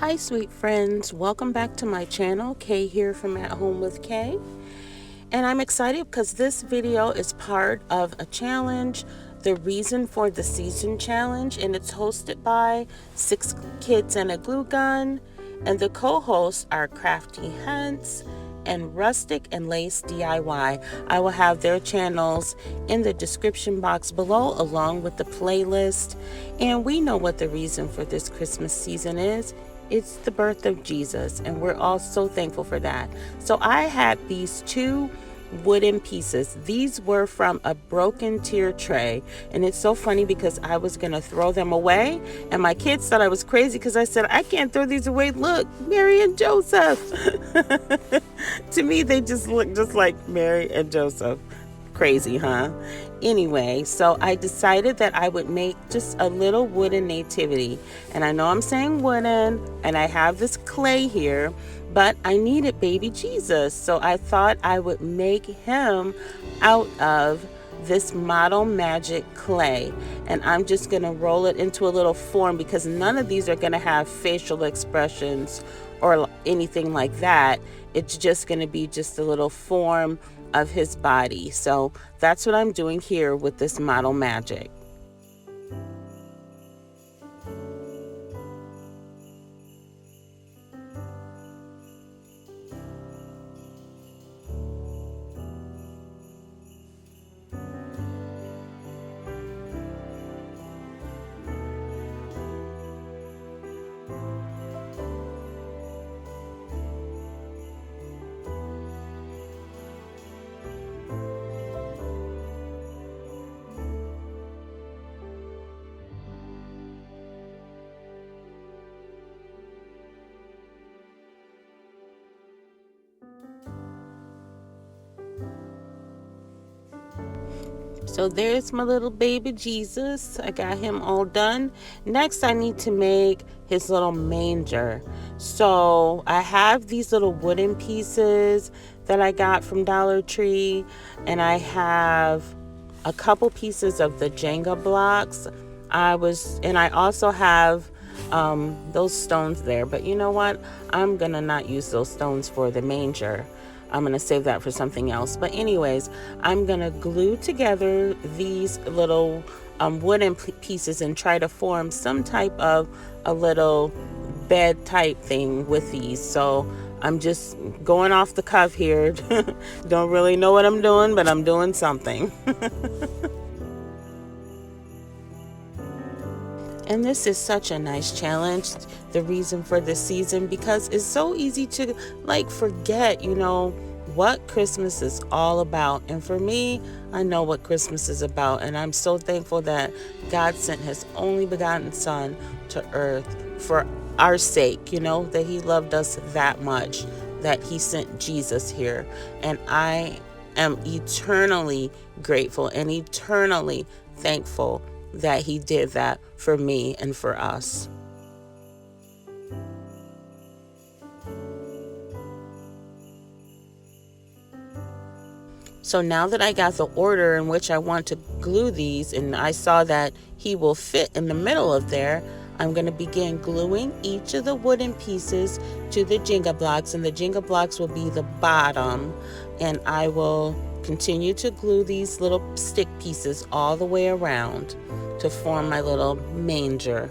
Hi sweet friends, welcome back to my channel. Kay here from At Home with Kay. And I'm excited because this video is part of a challenge, the Reason for the Season challenge, and it's hosted by 6 Kids and a Glue Gun, and the co-hosts are Crafty Hunts and Rustic and Lace DIY. I will have their channels in the description box below along with the playlist. And we know what the reason for this Christmas season is. It's the birth of Jesus, and we're all so thankful for that. So I had these two wooden pieces. These were from a broken tier tray, and it's so funny because I was gonna throw them away, and my kids thought I was crazy because I said I can't throw these away. Look, Mary and Joseph. To me they just look just like Mary and Joseph. Crazy, huh? Anyway, so I decided that I would make just a little wooden nativity. And I know I'm saying wooden, and I have this clay here, but I needed baby Jesus. So I thought I would make him out of this Model Magic clay. And I'm just going to roll it into a little form because none of these are going to have facial expressions or anything like that. It's just going to be just a little form of his body. So that's what I'm doing here with this Model Magic. So there's my little baby Jesus. I got him all done. Next, I need to make his little manger. So I have these little wooden pieces that I got from Dollar Tree, and I have a couple pieces of the Jenga blocks. I also have those stones there, but you know what? I'm gonna not use those stones for the manger. I'm going to save that for something else. But anyways, I'm going to glue together these little wooden pieces and try to form some type of a little bed type thing with these. So I'm just going off the cuff here. Don't really know what I'm doing, but I'm doing something. And this is such a nice challenge, the reason for this season, because it's so easy to like forget, what Christmas is all about. And for me, I know what Christmas is about. And I'm so thankful that God sent his only begotten son to earth for our sake, that he loved us that much, that he sent Jesus here. And I am eternally grateful and eternally thankful that he did that for me and for us. So now that I got the order in which I want to glue these, and I saw that he will fit in the middle of there, I'm going to begin gluing each of the wooden pieces to the Jenga blocks, and the Jenga blocks will be the bottom, and I will continue to glue these little stick pieces all the way around to form my little manger.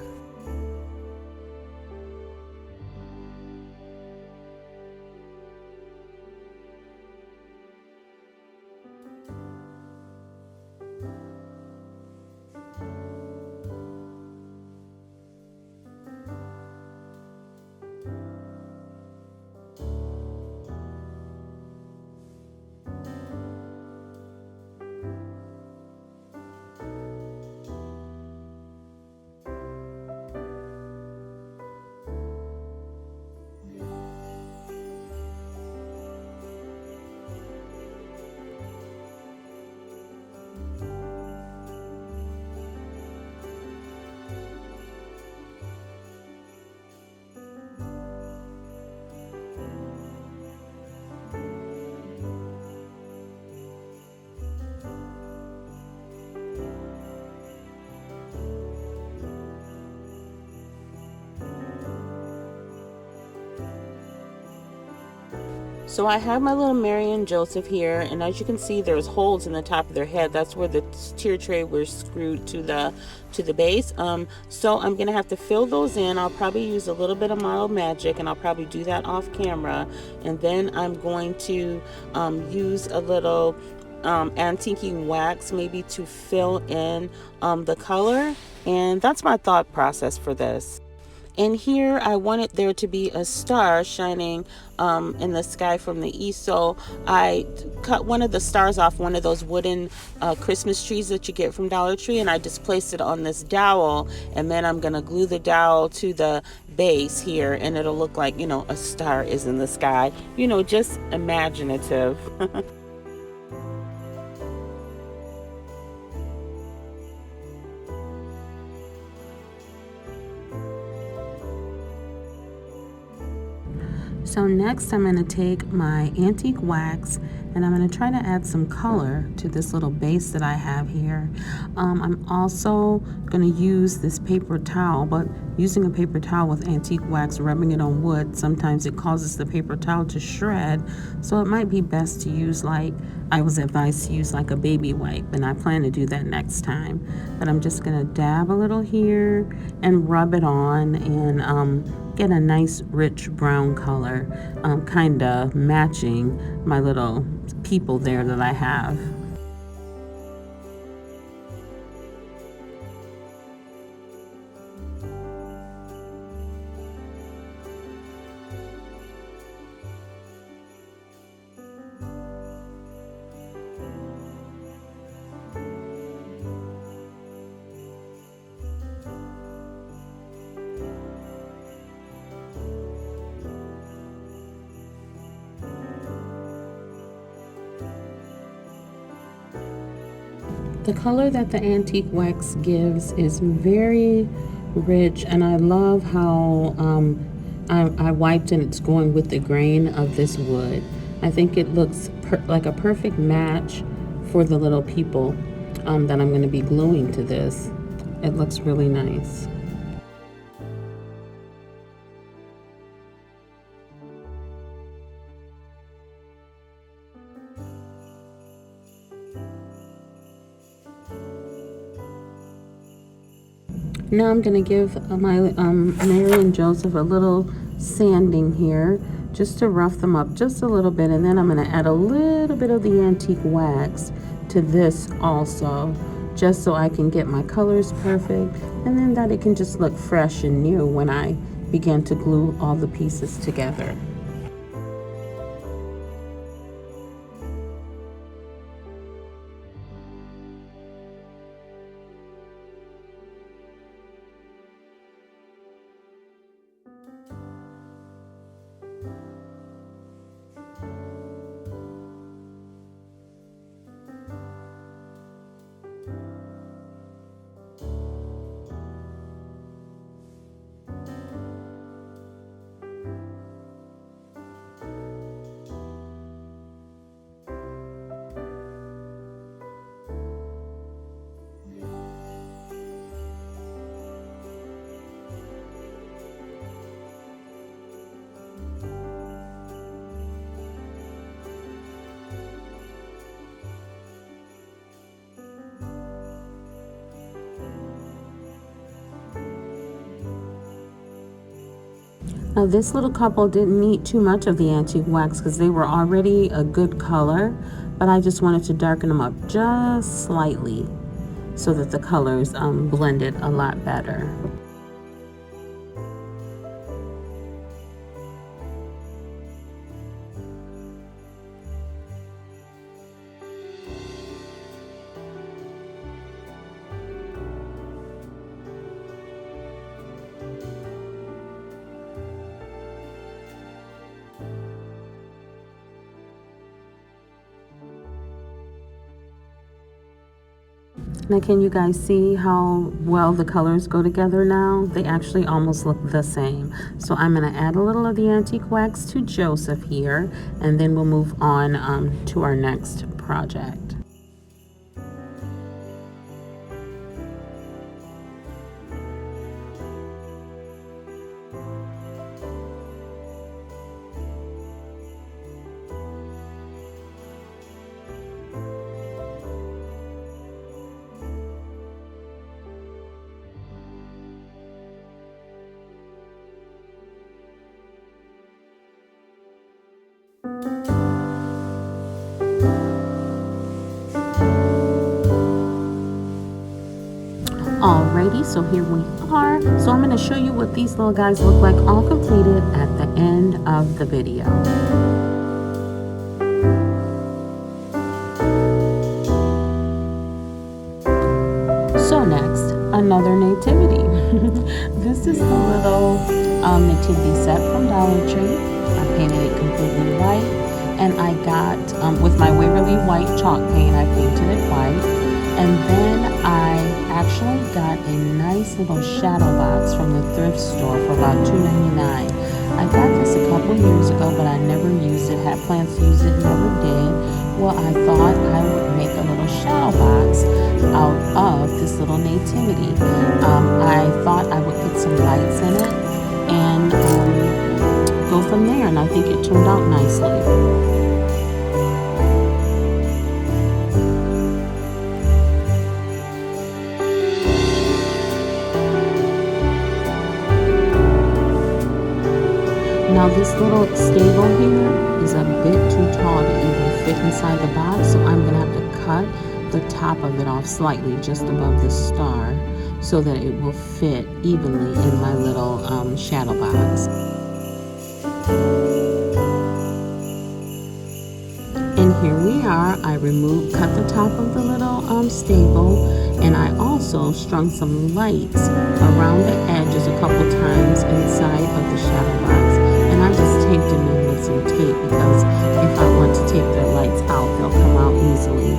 So I have my little Mary and Joseph here, and as you can see, there's holes in the top of their head. That's where the tier tray was screwed to the base. So I'm gonna have to fill those in. I'll probably use a little bit of Model Magic, and I'll probably do that off camera. And then I'm going to use a little antiquing wax maybe to fill in the color. And that's my thought process for this. And here I wanted there to be a star shining in the sky from the east. So I cut one of the stars off one of those wooden Christmas trees that you get from Dollar Tree, and I just placed it on this dowel. And then I'm going to glue the dowel to the base here, and it'll look like, you know, a star is in the sky. You know, just imaginative. So next I'm going to take my antique wax and I'm going to try to add some color to this little base that I have here. I'm also going to use this paper towel, but using a paper towel with antique wax, rubbing it on wood, sometimes it causes the paper towel to shred. So it might be best to use, like I was advised to use, like a baby wipe, and I plan to do that next time. But I'm just going to dab a little here and rub it on and get a nice rich brown color, kind of matching my little people there that I have. The color that the antique wax gives is very rich, and I love how I wiped and it's going with the grain of this wood. I think it looks like a perfect match for the little people that I'm going to be gluing to this. It looks really nice. Now I'm going to give my Mary and Joseph a little sanding here just to rough them up just a little bit, and then I'm going to add a little bit of the antique wax to this also, just so I can get my colors perfect, and then that it can just look fresh and new when I begin to glue all the pieces together. Now this little couple didn't need too much of the antique wax because they were already a good color, but I just wanted to darken them up just slightly so that the colors blended a lot better. Now can you guys see how well the colors go together now? They actually almost look the same. So I'm going to add a little of the antique wax to Joseph here, and then we'll move on to our next project. Alrighty, so here we are. So I'm going to show you what these little guys look like all completed at the end of the video. So next, another nativity. This is the little nativity set from Dollar Tree. I painted it completely white, and I got, with my Waverly white chalk paint, I painted it white. And then I actually got a nice little shadow box from the thrift store for about $2.99. I got this a couple years ago, but I never used it. Had plans to use it, never did. Well, I thought I would make a little shadow box out of this little nativity. I thought I would put some lights in it and go from there, and I think it turned out nicely. Now this little stable here is a bit too tall to even fit inside the box, so I'm going to have to cut the top of it off slightly just above the star so that it will fit evenly in my little shadow box. And here we are. I cut the top of the little stable, and I also strung some lights around the edges a couple times inside of the shadow box. And I just taped them in with some tape because if I want to take the lights out, they'll come out easily.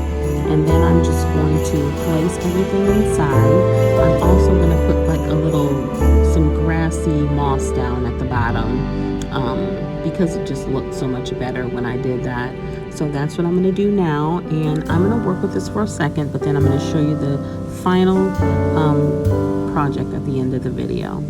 And then I'm just going to place everything inside. I'm also going to put like some grassy moss down at the bottom because it just looked so much better when I did that. So that's what I'm going to do now, and I'm going to work with this for a second, but then I'm going to show you the final project at the end of the video.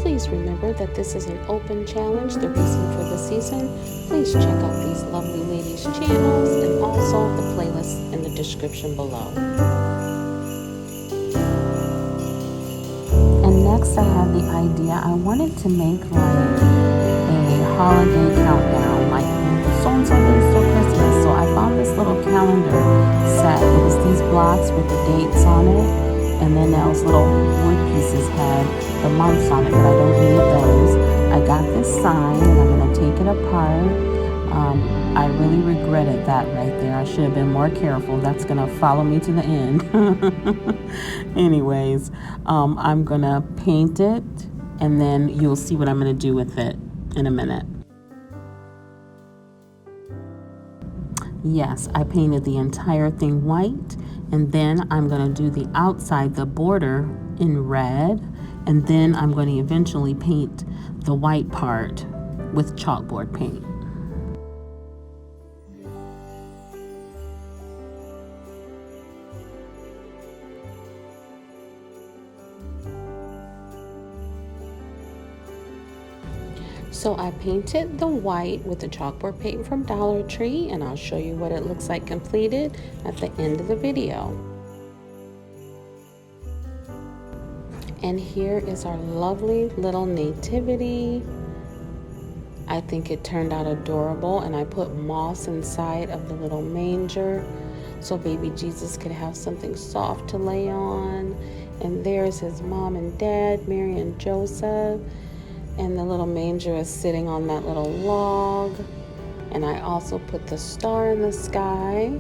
Please remember that this is an open challenge, the reason for the season. Please check out these lovely ladies' channels and also the playlist in the description below. And next I had the idea, I wanted to make like a holiday countdown, like so-and-so days till Christmas. So I found this little calendar set. It was these blocks with the dates on it. And then those little wood pieces had the months on it, but I don't need those. I got this sign, and I'm going to take it apart. I really regretted that right there. I should have been more careful. That's going to follow me to the end. Anyways, I'm going to paint it, and then you'll see what I'm going to do with it in a minute. Yes, I painted the entire thing white, and then I'm going to do the outside, the border, in red, and then I'm going to eventually paint the white part with chalkboard paint. So I painted the white with the chalkboard paint from Dollar Tree, and I'll show you what it looks like completed at the end of the video. And here is our lovely little nativity. I think it turned out adorable, and I put moss inside of the little manger so baby Jesus could have something soft to lay on. And there's his mom and dad, Mary and Joseph. And the little manger is sitting on that little log. And I also put the star in the sky.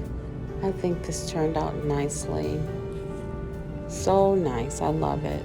I think this turned out nicely. So nice. I love it.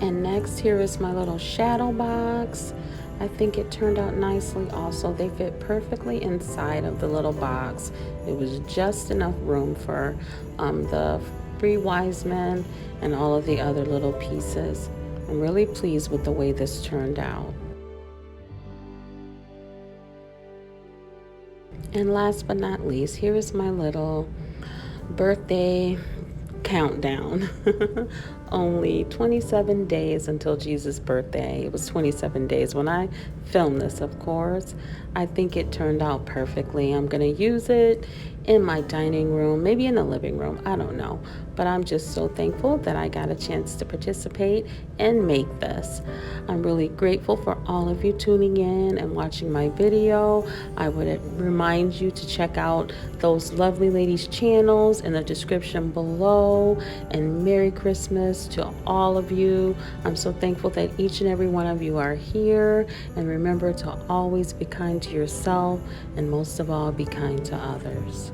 And next, here is my little shadow box. I think it turned out nicely also. They fit perfectly inside of the little box. It was just enough room for the 3 wise men and all of the other little pieces. I'm really pleased with the way this turned out. And last but not least, here is my little birthday countdown. Only 27 days until Jesus' birthday. It was 27 days when I filmed this, of course. I think it turned out perfectly. I'm going to use it in my dining room, maybe in the living room. I don't know. But I'm just so thankful that I got a chance to participate and make this. I'm really grateful for all of you tuning in and watching my video. I would remind you to check out those lovely ladies' channels in the description below. And Merry Christmas to all of you. I'm so thankful that each and every one of you are here. And remember to always be kind to yourself, and most of all, be kind to others.